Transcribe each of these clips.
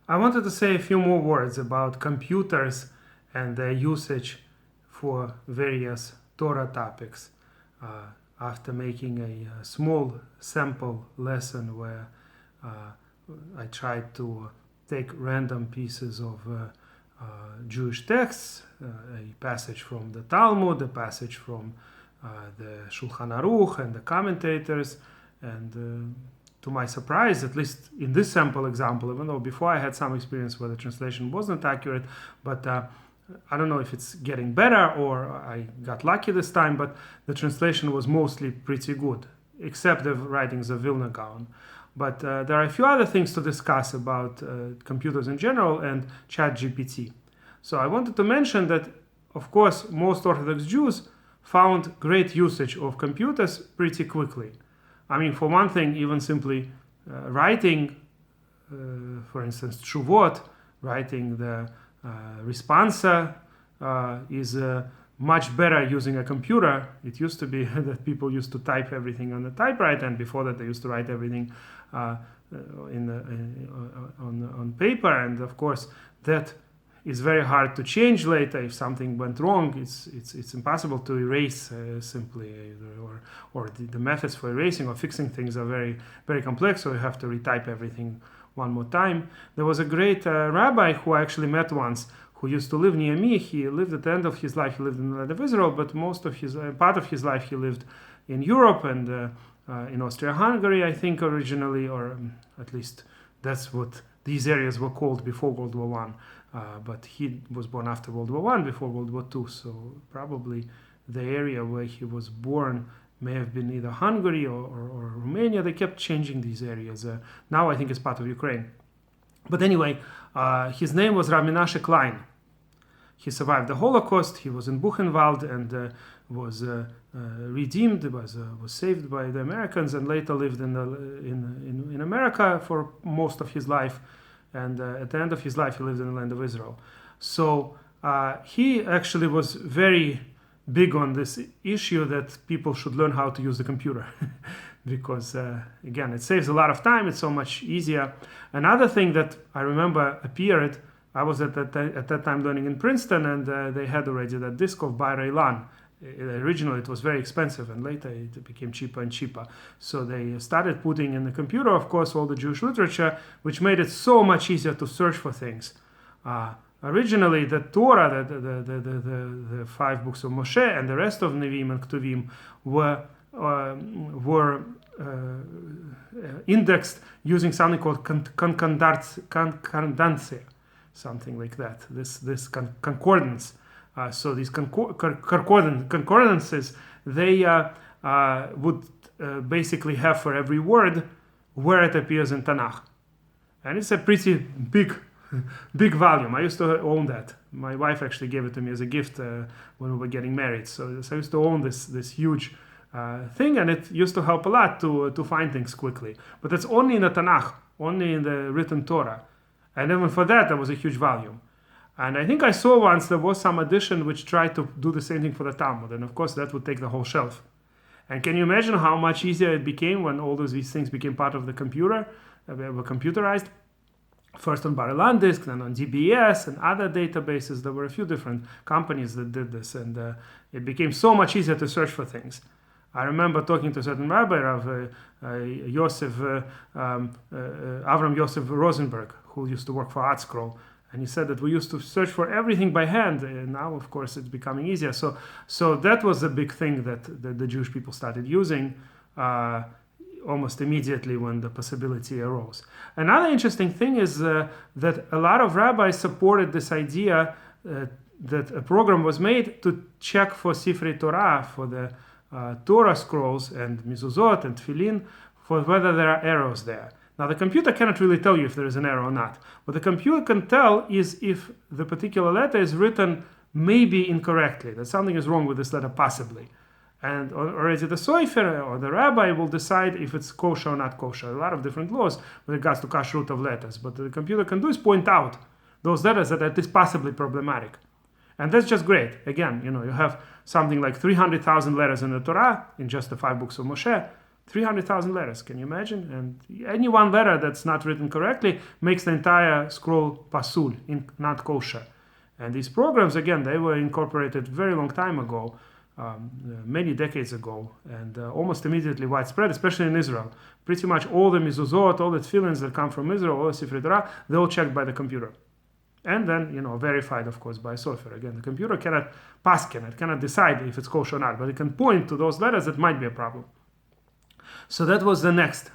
I wanted to say a few more words about computers and their usage for various Torah topics after making a small sample lesson where I tried to take random pieces of Jewish texts, a passage from the Talmud, a passage from the Shulchan Aruch and the commentators, and to my surprise, at least in this sample example, even though before I had some experience where the translation wasn't accurate, but I don't know if it's getting better or I got lucky this time, but the translation was mostly pretty good, except the writings of Vilna Gaon. But there are a few other things to discuss about computers in general and ChatGPT. So I wanted to mention that, of course, most Orthodox Jews found great usage of computers pretty quickly. I mean, for one thing, even simply writing, for instance, Tshuvot, writing the responsa is much better using a computer. It used to be that people used to type everything on the typewriter, and before that they used to write everything on paper. And of course, that is very hard to change later. If something went wrong, it's impossible to erase simply, or the methods for erasing or fixing things are very, very complex, so you have to retype everything one more time. There was a great rabbi who I actually met once, who used to live near me. He lived at the end of his life, he lived in the land of Israel, but most of his part of his life he lived in Europe and in Austria-Hungary, I think, originally, or at least that's what these areas were called before World War One. But he was born after World War One, before World War Two, so probably the area where he was born may have been either Hungary or Romania. They kept changing these areas. Now I think it's part of Ukraine. But anyway, his name was Rav Menashe Klein. He survived the Holocaust. He was in Buchenwald and was redeemed, was saved by the Americans, and later lived in America for most of his life. And at the end of his life, he lived in the land of Israel. So he actually was very big on this issue that people should learn how to use the computer. Because, again, it saves a lot of time. It's so much easier. Another thing that I remember appeared, I was at that time learning in Princeton, and they had already that disc of Bar-Ilan. Originally, it was very expensive, and later it became cheaper and cheaper. So they started putting in the computer, of course, all the Jewish literature, which made it so much easier to search for things. Originally, the Torah, the 5 books of Moshe, and the rest of Nevi'im and Ktuvim were indexed using something called concordance, something like that. This concordance. So these concordances, they would basically have for every word where it appears in Tanakh. And it's a pretty big volume. I used to own that. My wife actually gave it to me as a gift when we were getting married. So I used to own this huge thing, and it used to help a lot to find things quickly. But that's only in the Tanakh, only in the written Torah. And even for that, there was a huge volume. And I think I saw once there was some edition which tried to do the same thing for the Talmud. And of course, that would take the whole shelf. And can you imagine how much easier it became when all these things became part of the computer, were computerized? First on Bar-Ilan disk, then on DBS and other databases. There were a few different companies that did this. And it became so much easier to search for things. I remember talking to a certain rabbi of Avram Yosef Rosenberg, who used to work for ArtScroll. And he said that we used to search for everything by hand, and now, of course, it's becoming easier. So that was a big thing that the Jewish people started using almost immediately when the possibility arose. Another interesting thing is that a lot of rabbis supported this idea that a program was made to check for Sifrei Torah, for the Torah scrolls and mezuzot and tefillin, for whether there are errors there. Now, the computer cannot really tell you if there is an error or not. What the computer can tell is if the particular letter is written maybe incorrectly, that something is wrong with this letter possibly. And already the sofer or the rabbi will decide if it's kosher or not kosher. A lot of different laws with regards to kashrut of letters. But the computer can do is point out those letters that are possibly problematic. And that's just great. Again, you have something like 300,000 letters in the Torah, in just the 5 books of Moshe. 300,000 letters, can you imagine? And any one letter that's not written correctly makes the entire scroll pasul, not kosher. And these programs, again, they were incorporated very long time ago, many decades ago, and almost immediately widespread, especially in Israel. Pretty much all the mezuzot, all the tefillins that come from Israel, all the sifrei Torah, they're all checked by the computer. And then, verified, of course, by a software. Again, the computer cannot decide if it's kosher or not, but it can point to those letters that might be a problem. So that was the next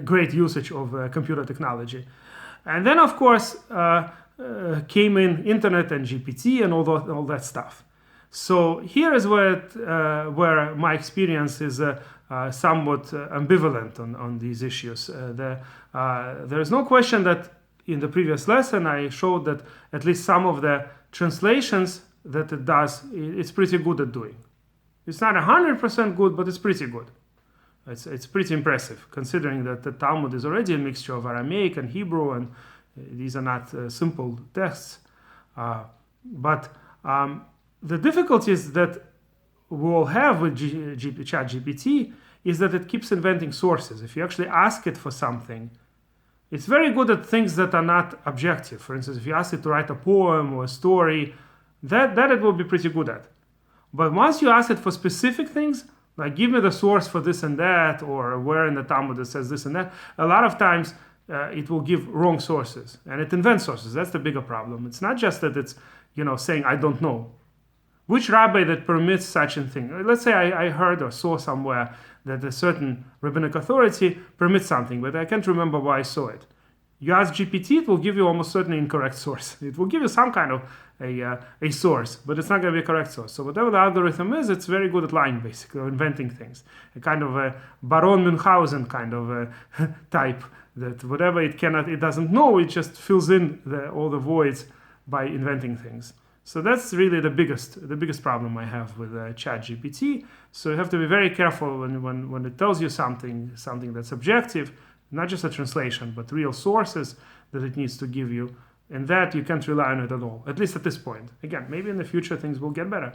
great usage of computer technology. And then, of course, came in internet and GPT and all that stuff. So here is where my experience is somewhat ambivalent on these issues. There is no question that in the previous lesson I showed that at least some of the translations that it does, it's pretty good at doing. It's not 100% good, but it's pretty good. It's pretty impressive, considering that the Talmud is already a mixture of Aramaic and Hebrew, and these are not simple texts. But the difficulties that we all have with ChatGPT is that it keeps inventing sources. If you actually ask it for something, it's very good at things that are not objective. For instance, if you ask it to write a poem or a story, that it will be pretty good at. But once you ask it for specific things, like give me the source for this and that, or where in the Talmud it says this and that, a lot of times it will give wrong sources, and it invents sources. That's the bigger problem. It's not just that it's saying I don't know. Which rabbi that permits such a thing? Let's say I heard or saw somewhere that a certain rabbinic authority permits something, but I can't remember why I saw it. You ask GPT, it will give you almost certainly incorrect source. It will give you some kind of a source, but it's not going to be a correct source. So whatever the algorithm is, it's very good at lying, basically, or inventing things. A kind of a Baron Munchausen kind of a type, that whatever it doesn't know, it just fills in all the voids by inventing things. So that's really the biggest problem I have with ChatGPT. So you have to be very careful when it tells you something that's objective, not just a translation, but real sources that it needs to give you. And that you can't rely on it at all, at least at this point. Again, maybe in the future things will get better.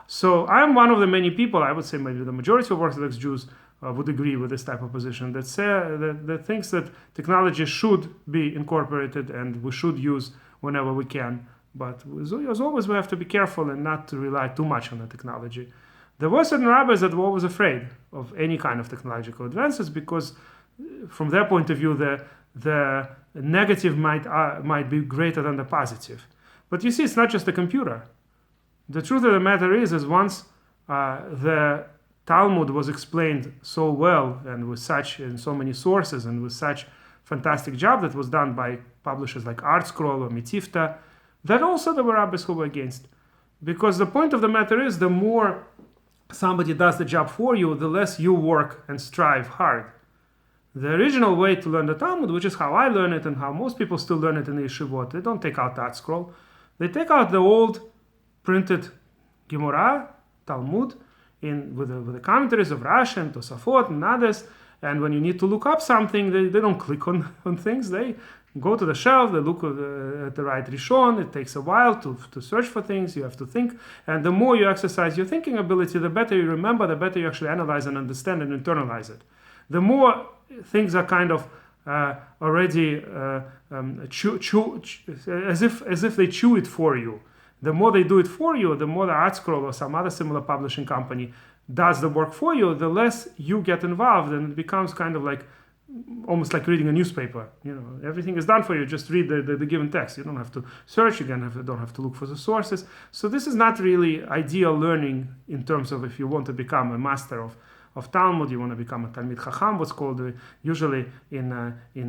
So I'm one of the many people, I would say maybe the majority of Orthodox Jews would agree with this type of position, that thinks that technology should be incorporated and we should use whenever we can. But as always, we have to be careful and not to rely too much on the technology. There were certain rabbis that were always afraid of any kind of technological advances because from their point of view, the negative might be greater than the positive. But you see, it's not just the computer. The truth of the matter is once the Talmud was explained so well and with so many sources and with such fantastic job that was done by publishers like ArtScroll or Mitzvta, that also there were rabbis who were against. Because the point of the matter is the more somebody does the job for you, the less you work and strive hard. The original way to learn the Talmud, which is how I learn it and how most people still learn it in the yeshivot, they don't take out that scroll. They take out the old printed Gemara, Talmud, with the commentaries of Rashi and Tosafot and others. And when you need to look up something, they don't click on things. They go to the shelf, they look at the right Rishon. It takes a while to search for things. You have to think. And the more you exercise your thinking ability, the better you remember, the better you actually analyze and understand and internalize it. The more things are kind of already as if they chew it for you. The more they do it for you, the more the ArtScroll or some other similar publishing company does the work for you, the less you get involved, and it becomes kind of like almost like reading a newspaper. Everything is done for you. Just read the given text. You don't have to search. You don't have to look for the sources. So this is not really ideal learning in terms of if you want to become a master of Talmud, you want to become a Talmid Chacham, what's called usually in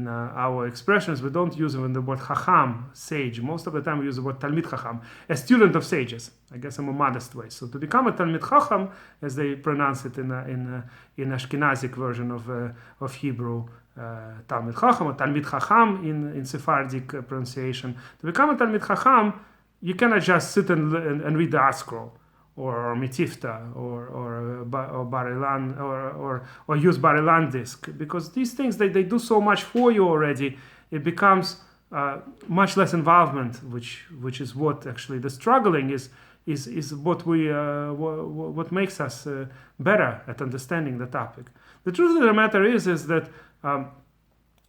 our expressions, we don't use even the word Chacham, sage. Most of the time we use the word Talmid Chacham, a student of sages, I guess in a modest way. So to become a Talmid Chacham, as they pronounce it in Ashkenazic version of Hebrew, Talmid Chacham or Talmid Chacham in Sephardic pronunciation. To become a Talmid Chacham, you cannot just sit and read the ArtScroll, or Mitzvta, or Bar Ilan, or use Bar Ilan disk, because these things they do so much for you already. It becomes much less involvement, which is what actually the struggling is is what makes us better at understanding the topic. The truth of the matter is that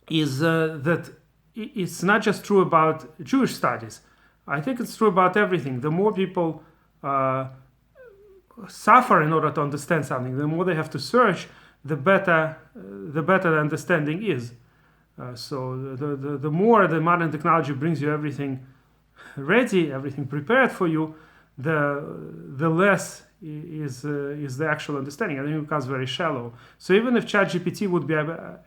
that it's not just true about Jewish studies. I think it's true about everything. The more people suffer in order to understand something, the more they have to search, the better the understanding is. So the more the modern technology brings you everything ready, everything prepared for you, the less is the actual understanding. I think it becomes very shallow. So even if ChatGPT would be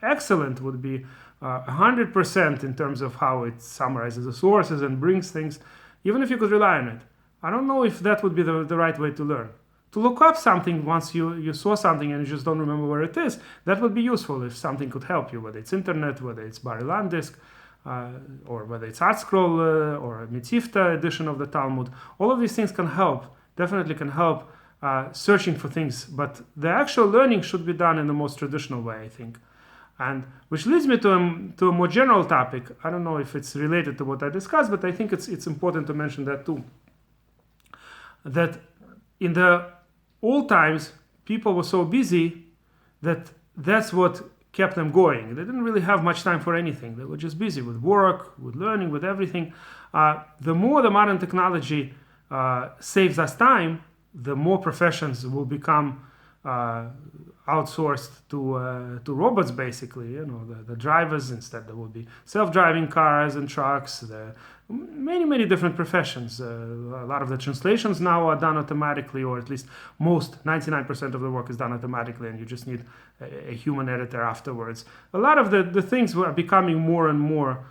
excellent, would be 100% in terms of how it summarizes the sources and brings things, even if you could rely on it, I don't know if that would be the right way to learn. To look up something once you saw something and you just don't remember where it is, that would be useful if something could help you, whether it's internet, whether it's relied disk, or whether it's ArtScroll or a Mitzvah edition of the Talmud. All of these things can help, definitely can help searching for things, but the actual learning should be done in the most traditional way, I think. And which leads me to a more general topic. I don't know if it's related to what I discussed, but I think it's important to mention that too. That in the old times, people were so busy that's what kept them going. They didn't really have much time for anything. They were just busy with work, with learning, with everything. The more the modern technology saves us time, the more professions will become outsourced to robots, basically. The drivers, instead there will be self-driving cars and trucks. Many different professions. A lot of the translations now are done automatically, or at least 99% of the work is done automatically, and you just need a human editor afterwards. A lot of the things are becoming more and more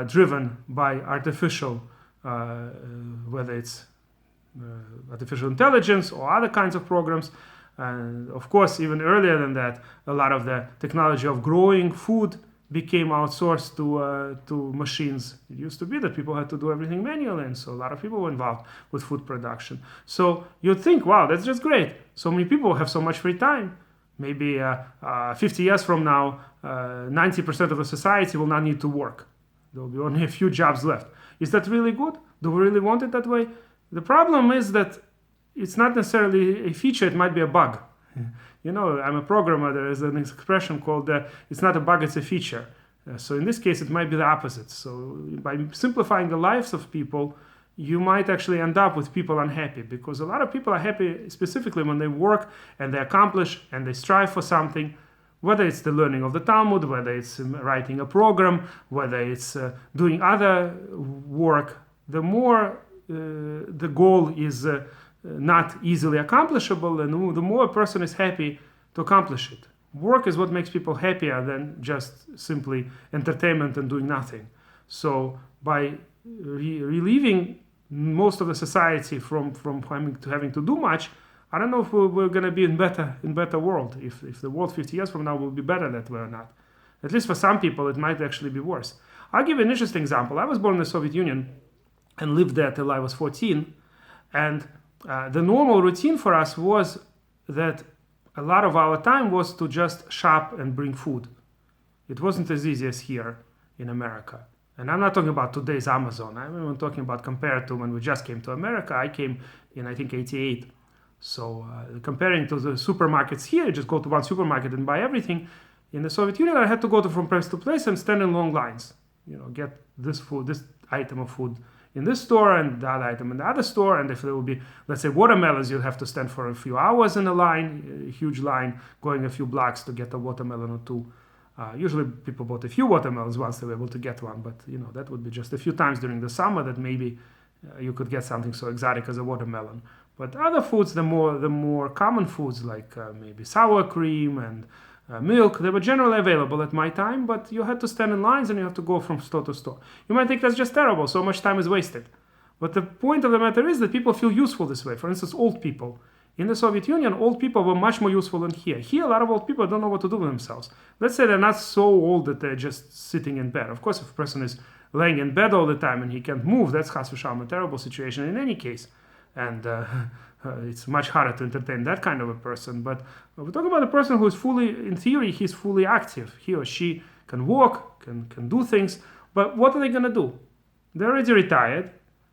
driven by artificial, whether it's artificial intelligence or other kinds of programs. And of course, even earlier than that, a lot of the technology of growing food became outsourced to machines. It used to be that people had to do everything manually, and so a lot of people were involved with food production. So you'd think, wow, that's just great. So many people have so much free time. Maybe 50 years from now, 90% of the society will not need to work. There will be only a few jobs left. Is that really good? Do we really want it that way? The problem is that it's not necessarily a feature, it might be a bug. I'm a programmer. There is an expression called it's not a bug, it's a feature. So in this case, it might be the opposite. So by simplifying the lives of people, you might actually end up with people unhappy, because a lot of people are happy specifically when they work and they accomplish and they strive for something, whether it's the learning of the Talmud, whether it's writing a program, whether it's doing other work. The more the goal is not easily accomplishable, and the more a person is happy to accomplish it. Work is what makes people happier than just simply entertainment and doing nothing. So by relieving most of the society from having to do much, I don't know if we're going to be in better world. If the world 50 years from now will be better that way or not. At least for some people, it might actually be worse. I'll give you an interesting example. I was born in the Soviet Union and lived there till I was 14, and the normal routine for us was that a lot of our time was to just shop and bring food. It wasn't as easy as here in America. And I'm not talking about today's Amazon. I'm talking about compared to when we just came to America. I came in, I think, 88. So comparing to the supermarkets here, you just go to one supermarket and buy everything. In the Soviet Union, I had to go from place to place and stand in long lines. Get this item of food in this store and that item in the other store. And if there will be, let's say, watermelons, you'll have to stand for a few hours in a line, a huge line, going a few blocks to get a watermelon or two. Usually people bought a few watermelons once they were able to get one, but that would be just a few times during the summer that maybe you could get something so exotic as a watermelon. But other foods, the more common foods like maybe sour cream and milk, they were generally available at my time, but you had to stand in lines and you have to go from store to store. You might think that's just terrible, so much time is wasted. But the point of the matter is that people feel useful this way. For instance, old people. In the Soviet Union, old people were much more useful than here. Here, a lot of old people don't know what to do with themselves. Let's say they're not so old that they're just sitting in bed. Of course, if a person is laying in bed all the time and he can't move, that's chas v'shalom, a terrible situation in any case. And it's much harder to entertain that kind of a person. But we're talking about a person who is fully, in theory, he's fully active. He or she can walk, can do things. But what are they going to do? They're already retired.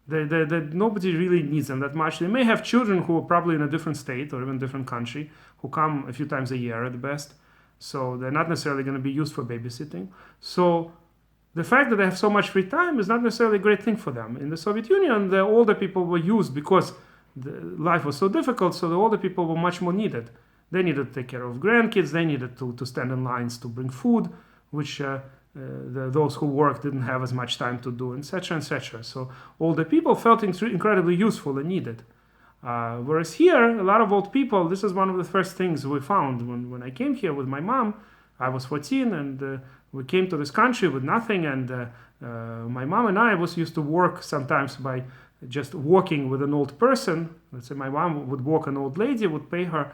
Nobody really needs them that much. They may have children who are probably in a different state or even different country, who come a few times a year at the best. So they're not necessarily going to be used for babysitting. So the fact that they have so much free time is not necessarily a great thing for them. In the Soviet Union, the older people were used because life was so difficult, so the older people were much more needed. They needed to take care of grandkids, they needed to stand in lines to bring food, which those who worked didn't have as much time to do, etc., etc. So older people felt incredibly useful and needed. Whereas here, a lot of old people, this is one of the first things we found when I came here with my mom. I was 14 and we came to this country with nothing, and my mom and I used to work sometimes by just walking with an old person. Let's say my mom would walk an old lady, would pay her,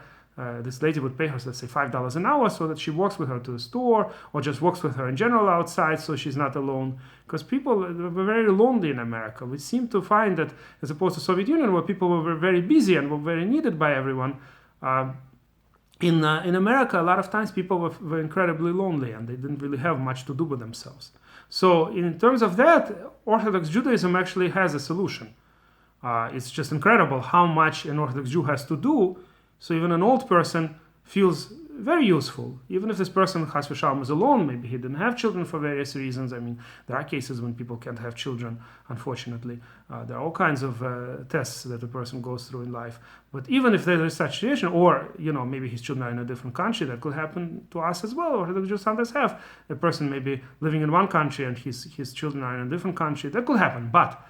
this lady would pay her, let's say $5 an hour, so that she walks with her to the store or just walks with her in general outside so she's not alone. Because people were very lonely in America. We seem to find that, as opposed to Soviet Union, where people were very busy and were very needed by everyone, in America, a lot of times people were incredibly lonely and they didn't really have much to do with themselves. So in terms of that, Orthodox Judaism actually has a solution. It's just incredible how much an Orthodox Jew has to do. So even an old person feels very useful. Even if this person, Chas v'Shalom, is alone, maybe he didn't have children for various reasons. I mean, there are cases when people can't have children, unfortunately. There are all kinds of tests that a person goes through in life. But even if there is such a situation, or, maybe his children are in a different country, that could happen to us as well. Orthodox Jews sometimes have a person maybe living in one country and his children are in a different country. That could happen. But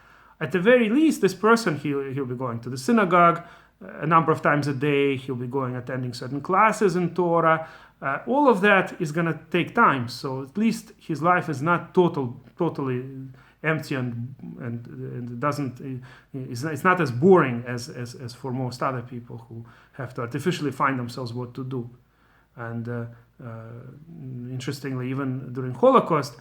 at the very least, this person, he'll be going to the synagogue a number of times a day. He'll be attending certain classes in Torah. All of that is going to take time. So at least his life is not totally empty and doesn't. It's not as boring as for most other people who have to artificially find themselves what to do. And interestingly, even during Holocaust,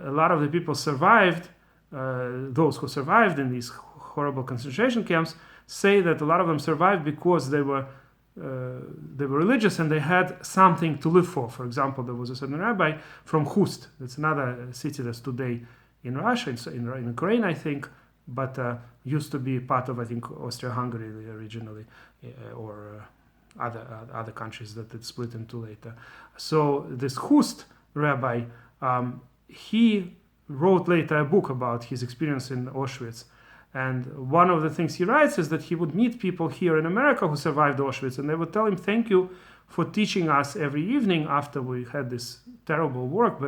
a lot of the people survived. Those who survived in these horrible concentration camps say that a lot of them survived because they were religious and they had something to live for. For example, there was a certain rabbi from Khust. That's another city that's today in Russia, in Ukraine, I think, but used to be part of, I think, Austria-Hungary originally, or other countries that it split into later. So this Khust rabbi, he wrote later a book about his experience in Auschwitz. And one of the things he writes is that he would meet people here in America who survived Auschwitz, and they would tell him, thank you for teaching us every evening after we had this terrible work,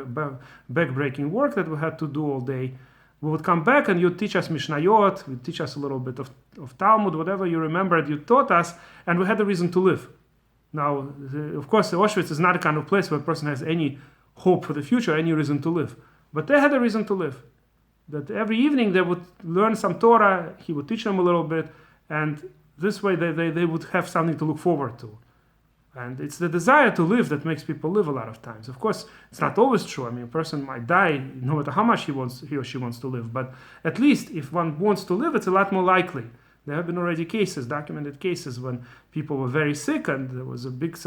back-breaking work that we had to do all day. We would come back and you'd teach us Mishnayot, you'd teach us a little bit of Talmud, whatever you remembered, you taught us, and we had a reason to live. Now, of course, Auschwitz is not a kind of place where a person has any hope for the future, any reason to live. But they had a reason to live. That every evening they would learn some Torah, he would teach them a little bit, and this way they would have something to look forward to. And it's the desire to live that makes people live a lot of times. Of course, it's not always true. I mean, a person might die no matter how much he or she wants to live, but at least if one wants to live, it's a lot more likely. There have been already documented cases, when people were very sick and there was a big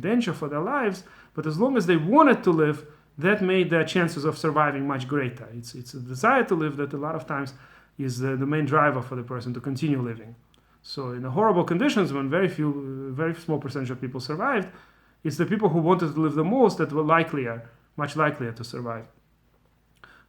danger for their lives, but as long as they wanted to live, that made their chances of surviving much greater. It's a desire to live that a lot of times is the main driver for the person to continue living. So in the horrible conditions, when very small percentage of people survived, it's the people who wanted to live the most that were much likelier to survive.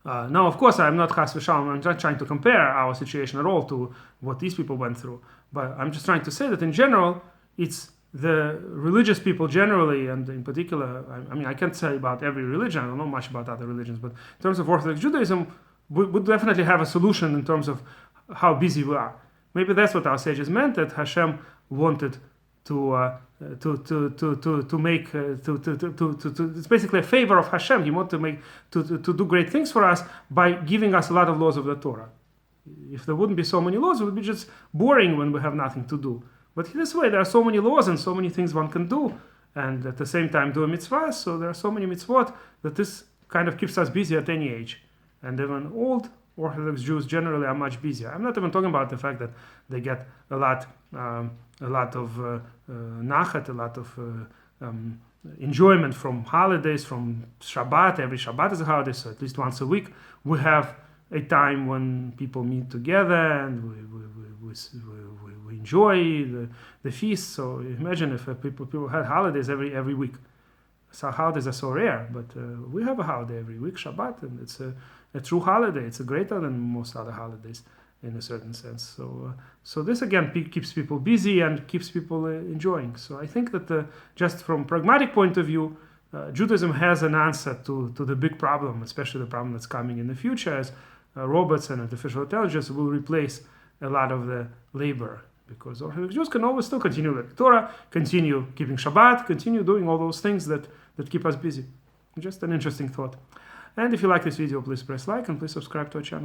Now, of course, I'm not Chas v'Shalom, I'm not trying to compare our situation at all to what these people went through, but I'm just trying to say that in general, it's the religious people generally, and in particular, I mean, I can't say about every religion, I don't know much about other religions, but in terms of Orthodox Judaism, we would definitely have a solution in terms of how busy we are. Maybe that's what our sages meant, that Hashem wanted it's basically a favor of Hashem. He wanted to do great things for us by giving us a lot of laws of the Torah. If there wouldn't be so many laws, it would be just boring when we have nothing to do. But this way, there are so many laws and so many things one can do, and at the same time do a mitzvah. So there are so many mitzvot that this kind of keeps us busy at any age. And even old Orthodox Jews generally are much busier. I'm not even talking about the fact that they get a lot of nachat, a lot of enjoyment from holidays, from Shabbat. Every Shabbat is a holiday, so at least once a week we have a time when people meet together and we enjoy the feast. So imagine if people had holidays every week. So holidays are so rare, but we have a holiday every week, Shabbat, and it's a true holiday. It's greater than most other holidays in a certain sense. So this again keeps people busy and keeps people enjoying. So I think that just from pragmatic point of view, Judaism has an answer to the big problem, especially the problem that's coming in the future, as robots and artificial intelligence will replace a lot of the labor. Because Orthodox Jews can always still continue learning Torah, continue keeping Shabbat, continue doing all those things that keep us busy. Just an interesting thought. And if you like this video, please press like and please subscribe to our channel.